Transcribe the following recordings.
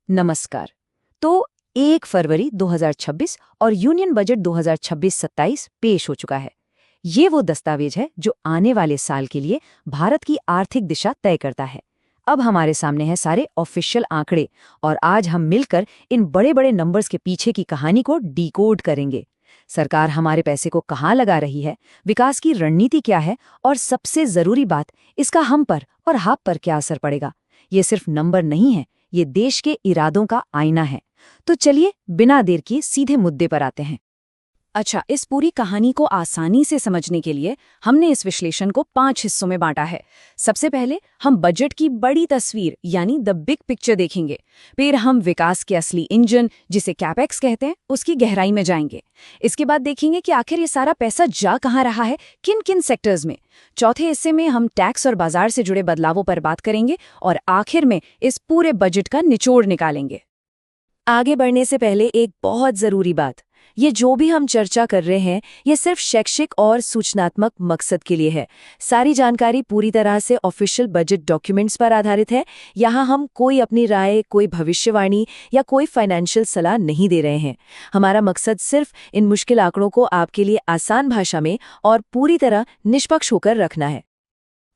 नमस्कार। तो 1 फरवरी 2026 और यूनियन बजट 2026-27 पेश हो चुका है। ये वो दस्तावेज है जो आने वाले साल के लिए भारत की आर्थिक दिशा तय करता है। अब हमारे सामने है सारे ऑफिशियल आंकड़े और आज हम मिलकर इन बड़े बड़े नंबर्स के पीछे की कहानी को डिकोड करेंगे। सरकार हमारे पैसे को कहाँ लगा रही है, विकास की रणनीति क्या है और सबसे जरूरी बात, इसका हम पर और आप पर क्या असर पड़ेगा। ये सिर्फ नंबर नहीं है, ये देश के इरादों का आईना है। तो चलिए बिना देर किए सीधे मुद्दे पर आते हैं। अच्छा, इस पूरी कहानी को आसानी से समझने के लिए हमने इस विश्लेषण को 5 हिस्सों में बांटा है। सबसे पहले हम बजट की बड़ी तस्वीर यानी द बिग पिक्चर देखेंगे। फिर हम विकास के असली इंजन, जिसे कैपेक्स कहते हैं, उसकी गहराई में जाएंगे। इसके बाद देखेंगे कि आखिर ये सारा पैसा जा कहाँ रहा है, किन किन सेक्टर्स में। चौथे हिस्से में हम टैक्स और बाजार से जुड़े बदलावों पर बात करेंगे और आखिर में इस पूरे बजट का निचोड़ निकालेंगे। आगे बढ़ने से पहले एक बहुत जरूरी बात, ये जो भी हम चर्चा कर रहे हैं ये सिर्फ शैक्षिक और सूचनात्मक मकसद के लिए है। सारी जानकारी पूरी तरह से ऑफिशियल बजट डॉक्यूमेंट्स पर आधारित है। यहाँ हम कोई अपनी राय, कोई भविष्यवाणी या कोई फाइनेंशियल सलाह नहीं दे रहे हैं। हमारा मकसद सिर्फ इन मुश्किल आंकड़ों को आपके लिए आसान भाषा में और पूरी तरह निष्पक्ष होकर रखना है।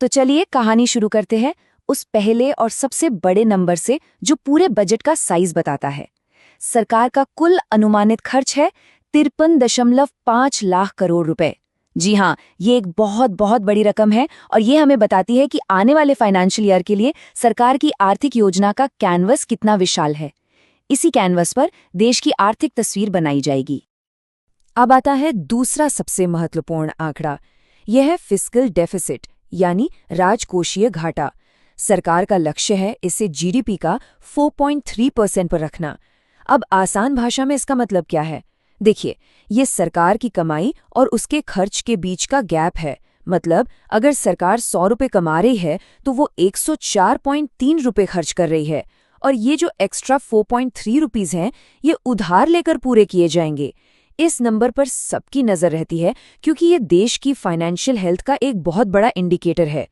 तो चलिए कहानी शुरू करते हैं उस पहले और सबसे बड़े नंबर से जो पूरे बजट का साइज बताता है। सरकार का कुल अनुमानित खर्च है 53.5 लाख करोड़ रुपए। जी हाँ, ये एक बहुत बहुत बड़ी रकम है और ये हमें बताती है कि आने वाले फाइनेंशियल ईयर के लिए सरकार की आर्थिक योजना का कैनवस कितना विशाल है। इसी कैनवस पर देश की आर्थिक तस्वीर बनाई जाएगी। अब आता है दूसरा सबसे महत्वपूर्ण आंकड़ा, यह है फिस्कल डेफिसिट यानी राजकोषीय घाटा। सरकार का लक्ष्य है इसे जीडीपी का 4.3% पर रखना। अब आसान भाषा में इसका मतलब क्या है? देखिए, ये सरकार की कमाई और उसके खर्च के बीच का गैप है। मतलब अगर सरकार 100 रुपये कमा रही है तो वो 104.3 रुपये खर्च कर रही है और ये जो एक्स्ट्रा 4.3 रुपीज़ हैं ये उधार लेकर पूरे किए जाएंगे। इस नंबर पर सबकी नज़र रहती है क्योंकि ये देश की फाइनेंशियल हेल्थ का एक बहुत बड़ा इंडिकेटर है।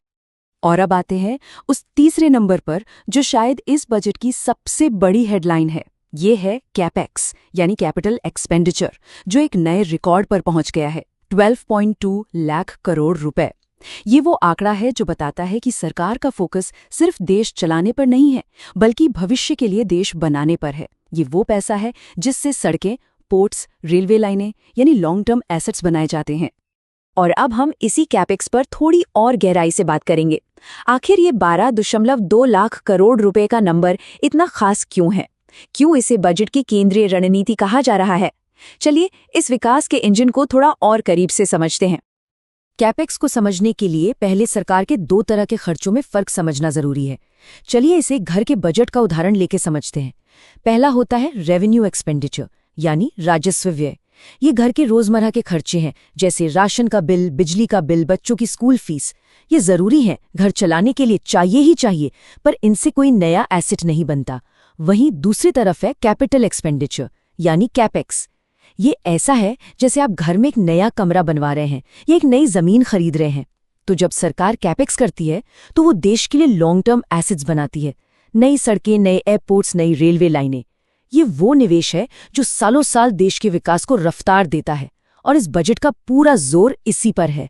और अब आते हैं उस तीसरे नंबर पर जो शायद इस बजट की सबसे बड़ी हेडलाइन है। ये है कैपेक्स यानी कैपिटल एक्सपेंडिचर, जो एक नए रिकॉर्ड पर पहुंच गया है 12.2 लाख करोड़ रुपए। ये वो आंकड़ा है जो बताता है कि सरकार का फोकस सिर्फ देश चलाने पर नहीं है बल्कि भविष्य के लिए देश बनाने पर है। ये वो पैसा है जिससे सड़कें, पोर्ट्स, रेलवे लाइनें यानी लॉन्ग टर्म एसेट्स बनाए जाते हैं। और अब हम इसी कैपेक्स पर थोड़ी और गहराई से बात करेंगे। आखिर ये 12.2 लाख करोड़ रुपए का नंबर इतना खास क्यों है? क्यों इसे बजट की केंद्रीय रणनीति कहा जा रहा है? चलिए इस विकास के इंजन को थोड़ा और करीब से समझते हैं। कैपेक्स को समझने के लिए पहले सरकार के 2 तरह के खर्चों में फर्क समझना जरूरी है। चलिए इसे घर के बजट का उदाहरण लेके समझते हैं। पहला होता है रेवेन्यू एक्सपेंडिचर यानी राजस्व व्यय। ये घर के रोजमर्रा के खर्चे हैं, जैसे राशन का बिल, बिजली का बिल, बच्चों की स्कूल फीस। ये जरूरी है, घर चलाने के लिए चाहिए ही चाहिए, पर इनसे कोई नया एसेट नहीं बनता। वहीं दूसरी तरफ है कैपिटल एक्सपेंडिचर यानी कैपेक्स। ये ऐसा है जैसे आप घर में एक नया कमरा बनवा रहे हैं या एक नई जमीन खरीद रहे हैं। तो जब सरकार कैपेक्स करती है तो वो देश के लिए लॉन्ग टर्म एसेट्स बनाती है। नई सड़कें, नए एयरपोर्ट्स, नई रेलवे लाइनें। ये वो निवेश है जो सालों साल देश के विकास को रफ्तार देता है और इस बजट का पूरा जोर इसी पर है।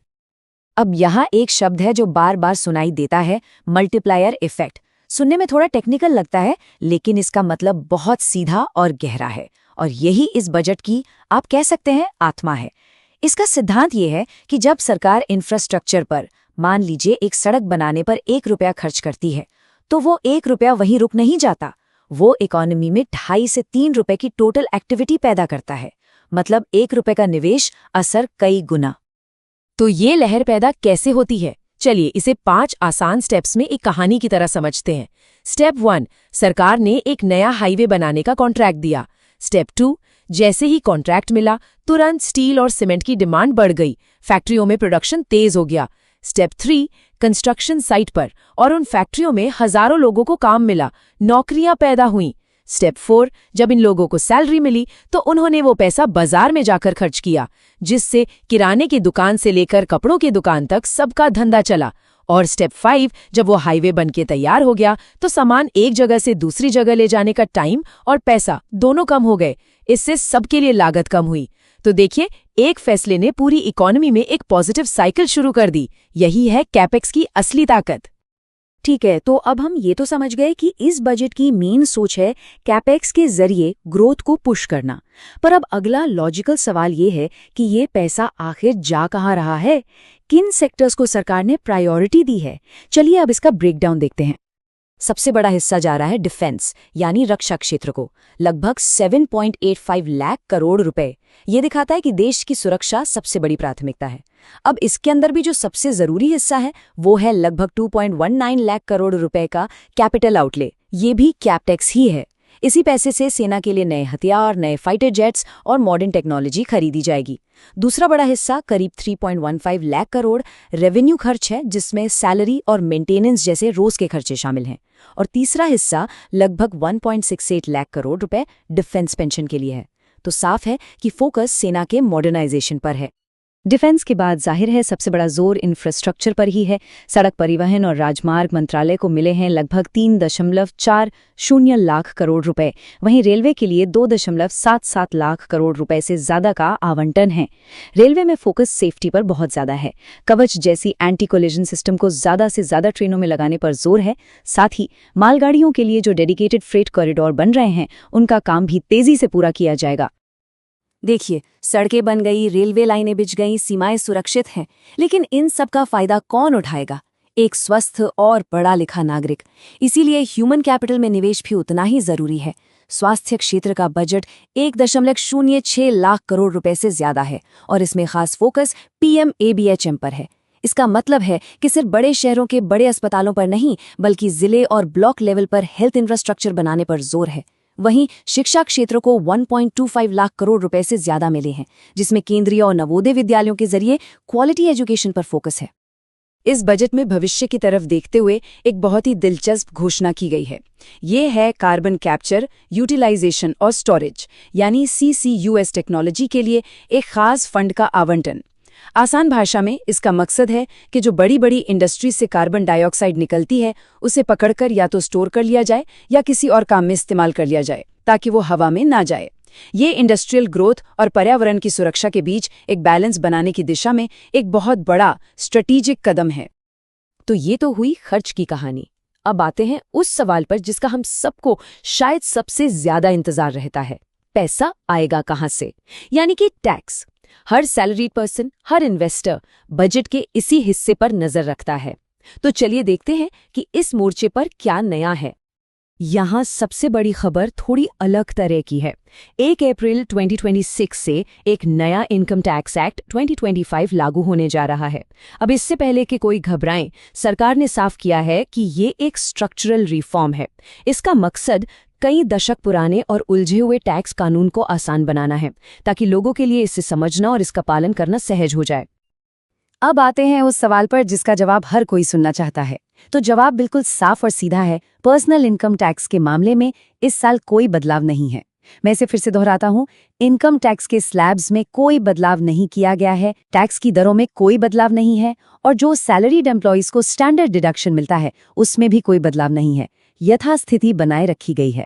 अब यहाँ एक शब्द है जो बार बार सुनाई देता है, मल्टीप्लायर इफेक्ट। सुनने में थोड़ा टेक्निकल लगता है, लेकिन इसका मतलब बहुत सीधा और गहरा है और यही इस बजट की, आप कह सकते हैं, आत्मा है। इसका सिद्धांत ये है कि जब सरकार इंफ्रास्ट्रक्चर पर, मान लीजिए एक सड़क बनाने पर 1 रुपया खर्च करती है, तो वो 1 रुपया वहीं रुक नहीं जाता। वो इकोनॉमी में 2.5 से 3 रुपए की टोटल एक्टिविटी पैदा करता है। मतलब 1 रुपए का निवेश असर कई गुना। तो ये लहर पैदा कैसे होती है? चलिए इसे 5 आसान स्टेप्स में एक कहानी की तरह समझते हैं। स्टेप 1, सरकार ने एक नया हाईवे बनाने का कॉन्ट्रैक्ट दिया। स्टेप 2, जैसे ही कॉन्ट्रैक्ट मिला तुरंत स्टील और सीमेंट की डिमांड बढ़ गई, फैक्ट्रियों में प्रोडक्शन तेज हो गया। स्टेप 3, कंस्ट्रक्शन साइट पर और उन फैक्ट्रियों में हजारों लोगों को काम मिला, नौकरियां पैदा हुईं। स्टेप 4, जब इन लोगों को सैलरी मिली तो उन्होंने वो पैसा बाजार में जाकर खर्च किया, जिससे किराने की दुकान से लेकर कपड़ों की दुकान तक सबका धंधा चला और स्टेप 5, जब वो हाईवे बनके तैयार हो गया तो सामान एक जगह से दूसरी जगह ले जाने का टाइम और पैसा दोनों कम हो गए। इससे सबके लिए लागत कम हुई। तो देखिए, एक फैसले ने पूरी इकोनॉमी में एक पॉजिटिव साइकिल शुरू कर दी। यही है कैपेक्स की असली ताकत। ठीक है, तो अब हम ये तो समझ गए कि इस बजट की मेन सोच है कैपेक्स के जरिए ग्रोथ को पुश करना। पर अब अगला लॉजिकल सवाल ये है कि ये पैसा आखिर जा कहाँ रहा है? किन सेक्टर्स को सरकार ने प्रायोरिटी दी है? चलिए अब इसका ब्रेकडाउन देखते हैं। सबसे बड़ा हिस्सा जा रहा है डिफेंस यानी रक्षा क्षेत्र को, लगभग 7.85 लाख करोड़ रुपए। ये दिखाता है कि देश की सुरक्षा सबसे बड़ी प्राथमिकता है। अब इसके अंदर भी जो सबसे जरूरी हिस्सा है वो है लगभग 2.19 लाख करोड़ रुपए का कैपिटल आउटले। ये भी कैपटेक्स ही है। इसी पैसे से सेना के लिए नए हथियार, नए फाइटर जेट्स और मॉडर्न टेक्नोलॉजी खरीदी जाएगी। दूसरा बड़ा हिस्सा करीब 3.15 लाख करोड़ रेवेन्यू खर्च है, जिसमें सैलरी और मेंटेनेंस जैसे रोज के खर्चे शामिल हैं। और तीसरा हिस्सा लगभग 1.68 लाख करोड़ रुपए डिफेंस पेंशन के लिए है। तो साफ है कि फोकस सेना के मॉडर्नाइजेशन पर है। डिफेंस के बाद जाहिर है सबसे बड़ा जोर इंफ्रास्ट्रक्चर पर ही है। सड़क परिवहन और राजमार्ग मंत्रालय को मिले हैं लगभग 3.40 लाख करोड़ रुपए। वहीं रेलवे के लिए 2.77 लाख करोड़ रुपए से ज्यादा का आवंटन है। रेलवे में फोकस सेफ्टी पर बहुत ज्यादा है। कवच जैसी एंटी कोलिजन सिस्टम को ज्यादा से ज्यादा ट्रेनों में लगाने पर जोर है। साथ ही मालगाड़ियों के लिए जो डेडिकेटेड फ्रेट कॉरिडोर बन रहे हैं उनका काम भी तेजी से पूरा किया जाएगा। देखिए, सड़कें बन गई, रेलवे लाइनें बिछ गई, सीमाएं सुरक्षित हैं, लेकिन इन सब का फायदा कौन उठाएगा? एक स्वस्थ और पढ़ा लिखा नागरिक। इसीलिए ह्यूमन कैपिटल में निवेश भी उतना ही जरूरी है। स्वास्थ्य क्षेत्र का बजट 1.06 लाख करोड़ रुपए से ज्यादा है और इसमें खास फोकस PMABHM पर है। इसका मतलब है कि सिर्फ बड़े शहरों के बड़े अस्पतालों पर नहीं, बल्कि जिले और ब्लॉक लेवल पर हेल्थ इंफ्रास्ट्रक्चर बनाने पर जोर है। वहीं शिक्षा क्षेत्र को 1.25 लाख करोड़ रुपए से ज्यादा मिले हैं, जिसमें केंद्रीय और नवोदय विद्यालयों के जरिए क्वालिटी एजुकेशन पर फोकस है। इस बजट में भविष्य की तरफ देखते हुए एक बहुत ही दिलचस्प घोषणा की गई है। ये है कार्बन कैप्चर, यूटिलाइजेशन और स्टोरेज यानी CCUS टेक्नोलॉजी के लिए एक खास फंड का आवंटन। आसान भाषा में इसका मकसद है कि जो बड़ी बड़ी इंडस्ट्री से कार्बन डाइऑक्साइड निकलती है उसे पकड़कर या तो स्टोर कर लिया जाए या किसी और काम में इस्तेमाल कर लिया जाए ताकि वो हवा में ना जाए। ये इंडस्ट्रियल ग्रोथ और पर्यावरण की सुरक्षा के बीच एक बैलेंस बनाने की दिशा में एक बहुत बड़ा स्ट्रेटेजिक कदम है। तो ये तो हुई खर्च की कहानी। अब आते हैं उस सवाल पर जिसका हम सबको शायद सबसे ज्यादा इंतजार रहता है, पैसा आएगा कहाँ से, यानी कि टैक्स। हर सैलरीड पर्सन, हर इन्वेस्टर बजट के इसी हिस्से पर नजर रखता है। तो चलिए देखते हैं कि इस मोर्चे पर क्या नया है। यहाँ सबसे बड़ी खबर थोड़ी अलग तरह की है। 1 अप्रैल 2026 से एक नया इनकम टैक्स एक्ट 2025 लागू होने जा रहा है। अब इससे पहले कि कोई घबराएं, सरकार ने साफ किया है कि ये एक स्ट्रक्चरल रिफॉर्म है। इसका मकसद कई दशक पुराने और उलझे हुए टैक्स कानून को आसान बनाना है, ताकि लोगों के लिए इसे समझना और इसका पालन करना सहज हो जाए। अब आते हैं उस सवाल पर जिसका जवाब हर कोई सुनना चाहता है। तो जवाब बिल्कुल साफ और सीधा है। पर्सनल इनकम टैक्स के मामले में इस साल कोई बदलाव नहीं है। मैं इसे फिर से दोहराता हूँ, इनकम टैक्स के स्लैब्स में कोई बदलाव नहीं किया गया है, टैक्स की दरों में कोई बदलाव नहीं है और जो सैलरीड एम्प्लॉइज को स्टैंडर्ड डिडक्शन मिलता है उसमें भी कोई बदलाव नहीं है। यथास्थिति बनाए रखी गई है।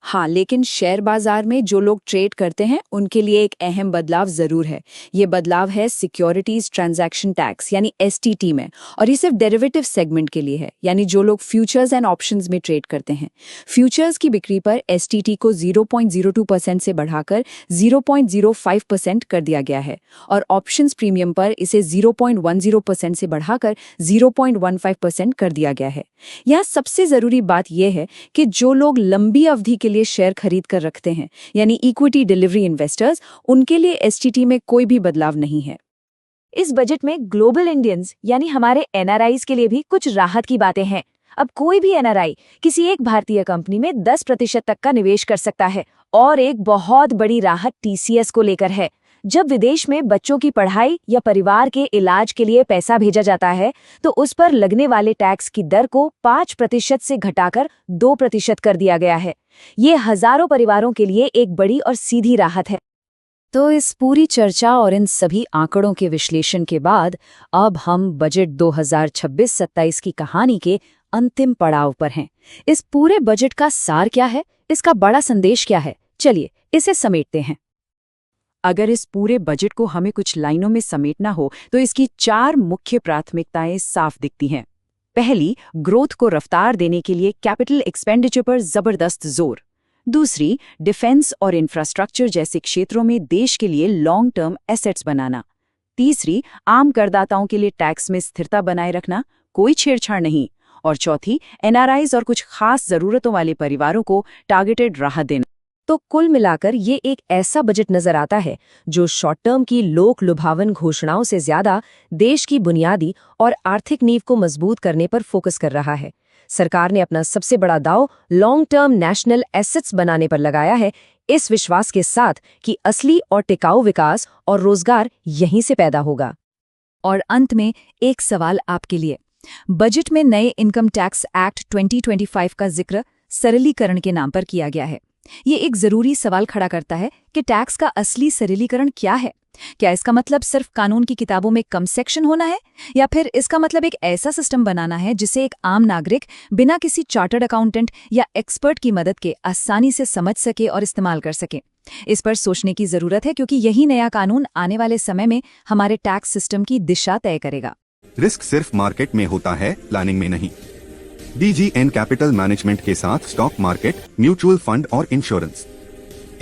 हाँ, लेकिन शेयर बाजार में जो लोग ट्रेड करते हैं उनके लिए एक अहम बदलाव जरूर है। ये बदलाव है सिक्योरिटीज ट्रांजैक्शन टैक्स यानी STT में, और ये सिर्फ डेरिवेटिव सेगमेंट के लिए है, यानी जो लोग फ्यूचर्स एंड ऑप्शंस में ट्रेड करते हैं। फ्यूचर्स की बिक्री पर STT को 0.02% से बढ़ाकर 0.05% कर दिया गया है और ऑप्शंस प्रीमियम पर इसे 0.10% से बढ़ाकर 0.15% कर दिया गया है। यहाँ सबसे जरूरी बात यह है कि जो लोग लंबी अवधि के लिए शेयर खरीद कर रखते हैं, यानी इक्विटी डिलीवरी इन्वेस्टर्स, उनके लिए STT में कोई भी बदलाव नहीं है। इस बजट में ग्लोबल इंडियंस यानी हमारे NRIs के लिए भी कुछ राहत की बातें हैं। अब कोई भी NRI किसी एक भारतीय कंपनी में 10% तक का निवेश कर सकता है और एक बहुत बड़ी राहत TCS को लेकर है। जब विदेश में बच्चों की पढ़ाई या परिवार के इलाज के लिए पैसा भेजा जाता है तो उस पर लगने वाले टैक्स की दर को 5% से घटाकर 2% कर दिया गया है। ये हजारों परिवारों के लिए एक बड़ी और सीधी राहत है। तो इस पूरी चर्चा और इन सभी आंकड़ों के विश्लेषण के बाद अब हम बजट 2026-27 की कहानी के अंतिम पड़ाव पर हैं। इस पूरे बजट का सार क्या है, इसका बड़ा संदेश क्या है, चलिए इसे समेटते हैं। अगर इस पूरे बजट को हमें कुछ लाइनों में समेटना हो तो इसकी 4 मुख्य प्राथमिकताएं साफ दिखती हैं। पहली, ग्रोथ को रफ्तार देने के लिए कैपिटल एक्सपेंडिचर पर जबरदस्त जोर। दूसरी, डिफेंस और इंफ्रास्ट्रक्चर जैसे क्षेत्रों में देश के लिए लॉन्ग टर्म एसेट्स बनाना। तीसरी, आम करदाताओं के लिए टैक्स में स्थिरता बनाए रखना, कोई छेड़छाड़ नहीं। और चौथी, एनआरआईज और कुछ खास जरूरतों वाले परिवारों को टारगेटेड राहत देना। तो कुल मिलाकर ये एक ऐसा बजट नजर आता है जो शॉर्ट टर्म की लोक लुभावन घोषणाओं से ज्यादा देश की बुनियादी और आर्थिक नींव को मजबूत करने पर फोकस कर रहा है। सरकार ने अपना सबसे बड़ा दांव लॉन्ग टर्म नेशनल एसेट्स बनाने पर लगाया है, इस विश्वास के साथ कि असली और टिकाऊ विकास और रोजगार यहीं से पैदा होगा। और अंत में एक सवाल आपके लिए। बजट में नए इनकम टैक्स एक्ट 2025 का जिक्र सरलीकरण के नाम पर किया गया है। ये एक जरूरी सवाल खड़ा करता है कि टैक्स का असली सरलीकरण क्या है? क्या इसका मतलब सिर्फ कानून की किताबों में कम सेक्शन होना है, या फिर इसका मतलब एक ऐसा सिस्टम बनाना है जिसे एक आम नागरिक बिना किसी चार्टर्ड अकाउंटेंट या एक्सपर्ट की मदद के आसानी से समझ सके और इस्तेमाल कर सके? इस पर सोचने की जरूरत है, क्योंकि यही नया कानून आने वाले समय में हमारे टैक्स सिस्टम की दिशा तय करेगा। रिस्क सिर्फ मार्केट में होता है, प्लानिंग में नहीं। DGN कैपिटल मैनेजमेंट के साथ स्टॉक मार्केट, म्यूचुअल फंड और insurance.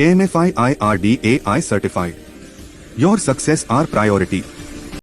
AMFI IRDAI certified. Your success our priority.